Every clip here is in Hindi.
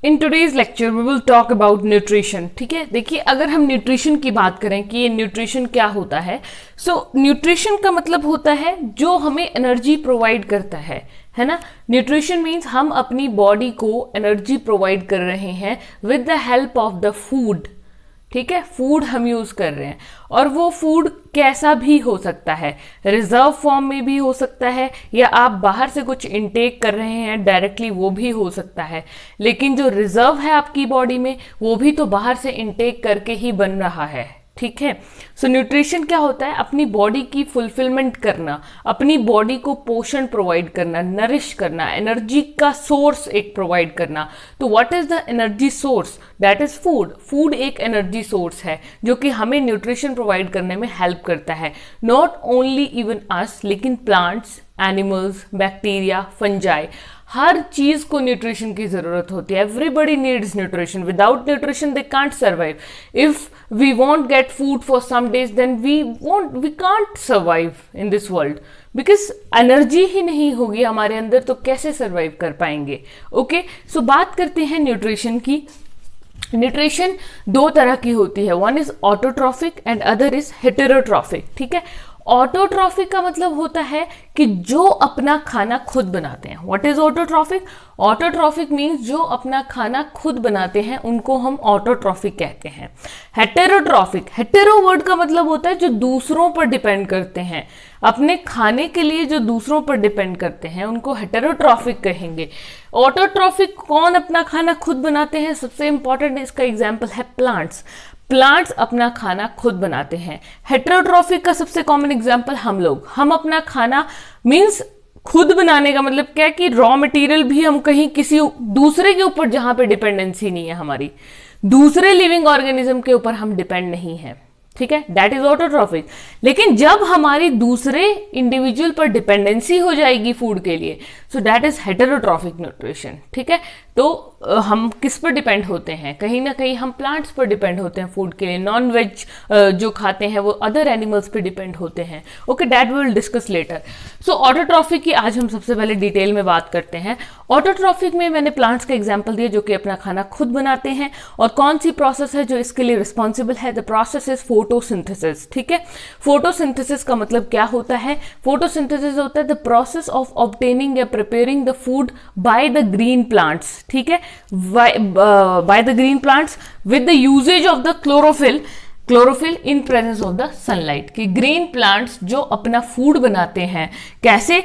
In today's lecture we will talk about nutrition. ठीक है, देखिए अगर हम न्यूट्रिशन की बात करें कि ये न्यूट्रिशन क्या होता है, सो न्यूट्रिशन का मतलब होता है जो हमें एनर्जी प्रोवाइड करता है ना। न्यूट्रिशन मीन्स हम अपनी बॉडी को एनर्जी प्रोवाइड कर रहे हैं with the help of the food. ठीक है, फूड हम यूज कर रहे हैं और वो फूड कैसा भी हो सकता है, रिजर्व फॉर्म में भी हो सकता है या आप बाहर से कुछ इनटेक कर रहे हैं डायरेक्टली, वो भी हो सकता है। लेकिन जो रिजर्व है आपकी बॉडी में वो भी तो बाहर से इनटेक करके ही बन रहा है। ठीक है, सो न्यूट्रिशन क्या होता है? अपनी बॉडी की फुलफिलमेंट करना, अपनी बॉडी को पोषण प्रोवाइड करना, नरिश करना, एनर्जी का सोर्स एक प्रोवाइड करना। तो what is the energy source? That is food. Food एक एनर्जी सोर्स है जो कि हमें न्यूट्रिशन प्रोवाइड करने में हेल्प करता है। नॉट ओनली इवन अस, लेकिन प्लांट्स, एनिमल्स, बैक्टीरिया, फंजाई, हर चीज को न्यूट्रिशन की जरूरत होती है। Everybody needs nutrition. Without nutrition they can't survive. If we won't get food for some days then we can't survive in this world, because energy ही नहीं होगी हमारे अंदर तो कैसे सर्वाइव कर पाएंगे। ओके, सो बात करते हैं न्यूट्रिशन की। न्यूट्रिशन दो तरह की होती है, one is autotrophic and other is heterotrophic. ठीक है, ऑटोट्रॉफिक का मतलब होता है कि जो अपना खाना खुद बनाते हैं। What is autotrophic? Autotrophic means जो अपना खाना खुद बनाते हैं उनको हम ऑटोट्रॉफिक कहते हैं। हेटेरोट्रॉफिक, हेटेरो वर्ड का मतलब होता है जो दूसरों पर डिपेंड करते हैं, अपने खाने के लिए जो दूसरों पर डिपेंड करते हैं उनको हेटेरोट्रॉफिक कहेंगे। ऑटोट्रॉफिक कौन अपना खाना खुद बनाते हैं? सबसे इंपॉर्टेंट इसका एग्जाम्पल है प्लांट्स। प्लांट्स अपना खाना खुद बनाते हैं। हेटेरोट्रॉफिक का सबसे कॉमन एग्जांपल हम लोग, हम अपना खाना मींस खुद बनाने का मतलब क्या है कि रॉ मटेरियल भी हम कहीं किसी दूसरे के ऊपर, जहां पे डिपेंडेंसी नहीं है हमारी, दूसरे लिविंग ऑर्गेनिज्म के ऊपर हम डिपेंड नहीं है। ठीक है, दैट इज ऑटोट्रॉफिक। लेकिन जब हमारी दूसरे इंडिविजुअल पर डिपेंडेंसी हो जाएगी फूड के लिए, so that is heterotrophic nutrition. ठीक है, तो हम किस पर डिपेंड होते हैं? कहीं ना कहीं हम प्लांट्स पर डिपेंड होते हैं फूड के लिए। नॉन वेज जो खाते हैं वो अदर एनिमल्स पे डिपेंड होते हैं। Okay, that we will discuss later. So autotrophic की आज हम सबसे पहले डिटेल में बात करते हैं। ऑटोट्रॉफिक में मैंने प्लांट्स का एग्जाम्पल दिया जो कि अपना खाना खुद बनाते हैं। और कौन सी प्रोसेस है जो इसके लिए रिस्पॉन्सिबल है? The process is photosynthesis. ठीक है, फोटोसिंथेसिस का मतलब क्या होता है? फोटोसिंथेसिस होता है द प्रोसेस ऑफ ऑब्टेनिंग या preparing the food by the green plants. ठीक है, by the green plants with the usage of the chlorophyll in presence of the sunlight। कि ग्रीन प्लांट्स जो अपना फूड बनाते हैं कैसे?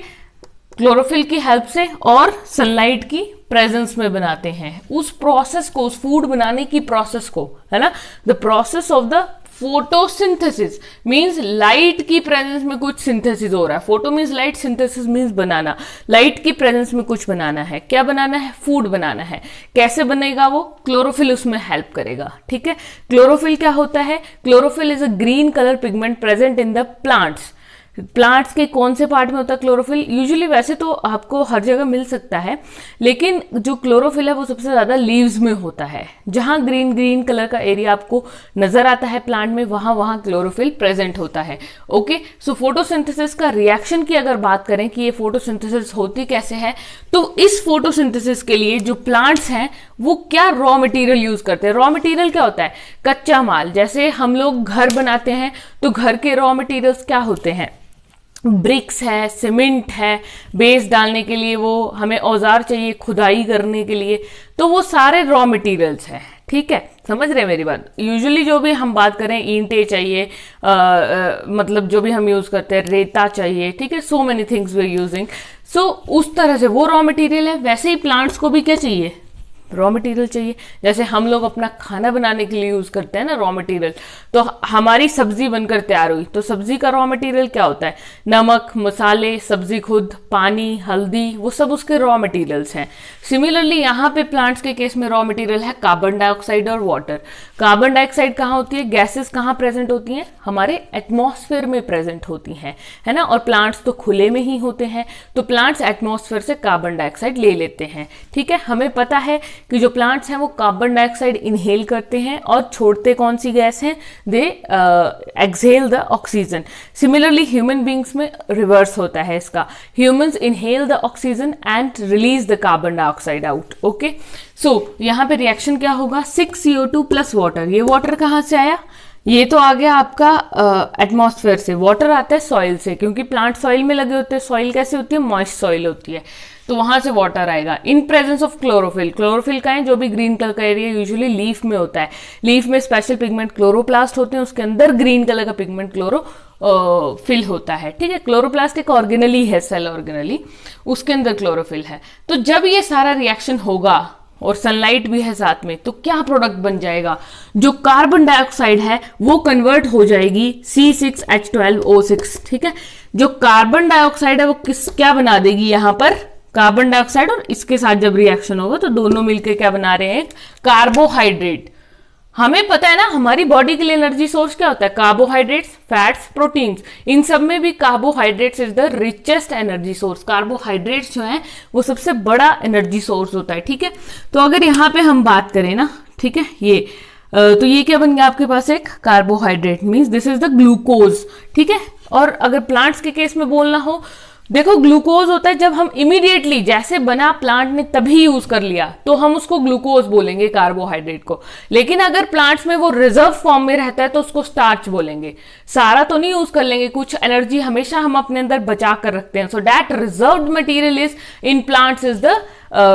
क्लोरोफिल की हेल्प से और सनलाइट की प्रेजेंस में बनाते हैं। उस प्रोसेस को, उस फूड बनाने की प्रोसेस को, है ना, the process of the photosynthesis means light की प्रेजेंस में कुछ सिंथेसिस हो रहा है। Photo means light, synthesis means बनाना। लाइट की प्रेजेंस में कुछ बनाना है। क्या बनाना है? फूड बनाना है। कैसे बनेगा वो? क्लोरोफिल उसमें हेल्प करेगा। ठीक है, क्लोरोफिल क्या होता है? Chlorophyll is a green colour pigment present in the plants. Plants के कौन से पार्ट में होता है क्लोरोफिल? यूजुअली वैसे तो आपको हर जगह मिल सकता है, लेकिन जो क्लोरोफिल है वो सबसे ज्यादा लीव्स में होता है। जहां ग्रीन ग्रीन कलर का एरिया आपको नजर आता है प्लांट में, वहां वहां क्लोरोफिल प्रेजेंट होता है। ओके, सो फोटोसिंथेसिस का रिएक्शन की अगर बात करें कि ये फोटोसिंथेसिस होती कैसे है, तो इस फोटोसिंथेसिस के लिए जो प्लांट्स हैं वो क्या रॉ मटेरियल यूज करते हैं? रॉ मटेरियल क्या होता है? कच्चा माल। जैसे हम लोग घर बनाते हैं तो घर के रॉ मटेरियल्स क्या होते हैं? ब्रिक्स है, सीमेंट है, बेस डालने के लिए वो हमें औजार चाहिए, खुदाई करने के लिए, तो वो सारे रॉ मटेरियल्स हैं। ठीक है, समझ रहे हैं मेरी बात? यूजुअली जो भी हम बात करें, ईंटें चाहिए, मतलब जो भी हम यूज करते हैं, रेता चाहिए। ठीक है, so many things we are using. So उस तरह से वो रॉ मटेरियल है। वैसे ही प्लांट्स को भी क्या चाहिए? रॉ मटेरियल चाहिए। जैसे हम लोग अपना खाना बनाने के लिए यूज करते हैं ना रॉ मटेरियल, तो हमारी सब्जी बनकर तैयार हुई तो सब्जी का रॉ मटेरियल क्या होता है? नमक, मसाले, सब्जी खुद, पानी, हल्दी, वो सब उसके रॉ मटेरियल्स हैं। सिमिलरली यहाँ पे प्लांट्स के केस में रॉ मटेरियल है कार्बन डाइऑक्साइड और वाटर। कार्बन डाइऑक्साइड कहाँ होती है? गैसेस कहाँ प्रेजेंट होती हैं? हमारे एटमॉस्फेयर में प्रेजेंट होती हैं, है ना। और प्लांट्स तो खुले में ही होते हैं, तो प्लांट्स एटमॉस्फेयर से कार्बन डाइऑक्साइड ले लेते हैं। ठीक है, हमें पता है कि जो प्लांट्स हैं वो कार्बन डाइऑक्साइड इनहेल करते हैं और छोड़ते कौन सी गैस हैं, they exhale the oxygen. Similarly human beings में रिवर्स होता है इसका, humans inhale the oxygen and release the carbon dioxide out. Okay, so यहाँ पे रिएक्शन क्या होगा, 6 CO2 प्लस वाटर। ये वाटर कहाँ से आया, ये तो आ गया आपका एटमॉस्फेयर से। वाटर आता है सॉइल से, क्योंकि प्लांट सॉइल में लगे होते हैं। सॉइल कैसे होती है, मॉइस्ट सॉइल होती है, तो वहां से वाटर आएगा। In presence of chlorophyll, chlorophyll का है जो भी ग्रीन कलर का एरिया यूजुअली लीफ में होता है। लीफ में स्पेशल पिगमेंट क्लोरोप्लास्ट होते हैं, उसके अंदर ग्रीन कलर का पिगमेंट क्लोरोफिल होता है। ठीक है, क्लोरोप्लास्ट एक ऑर्गेनली है, सेल ऑर्गेनली, उसके अंदर क्लोरोफिल है। तो जब ये सारा रिएक्शन होगा और सनलाइट भी है साथ में, तो क्या प्रोडक्ट बन जाएगा, जो कार्बन डाइऑक्साइड है वो कन्वर्ट हो जाएगी C6H12O6। ठीक है, जो कार्बन डाइऑक्साइड है वो क्या बना देगी, यहां पर कार्बन डाइऑक्साइड, और इसके साथ जब रिएक्शन होगा तो दोनों मिलकर क्या बना रहे हैं, कार्बोहाइड्रेट। हमें पता है ना हमारी बॉडी के लिए एनर्जी सोर्स क्या होता है, कार्बोहाइड्रेट्स, फैट्स, प्रोटीन्स। इन सब में भी carbohydrates is the richest energy source. Carbohydrates जो है वो सबसे बड़ा एनर्जी सोर्स होता है। ठीक है, तो अगर यहाँ पे हम बात करें ना, ठीक है, ये तो ये क्या बन गया आपके पास, एक carbohydrate, means this is the glucose. ठीक है, और अगर प्लांट्स के केस में बोलना हो, देखो ग्लूकोज होता है जब हम इमीडिएटली जैसे बना प्लांट ने तभी यूज कर लिया तो हम उसको ग्लूकोज बोलेंगे कार्बोहाइड्रेट को। लेकिन अगर प्लांट्स में वो रिजर्व फॉर्म में रहता है तो उसको स्टार्च बोलेंगे। सारा तो नहीं यूज कर लेंगे, कुछ एनर्जी हमेशा हम अपने अंदर बचा कर रखते हैं। So that reserved material is in plants is the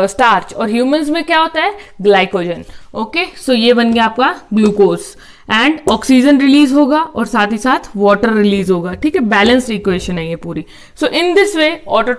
starch, और ह्यूमंस में क्या होता है, ग्लाइकोजन। ओके, सो ये बन गया आपका ग्लूकोज, एंड ऑक्सीजन रिलीज होगा और साथ ही साथ वाटर रिलीज होगा। ठीक है, बैलेंस्ड इक्वेशन है ये पूरी। सो इन दिस वे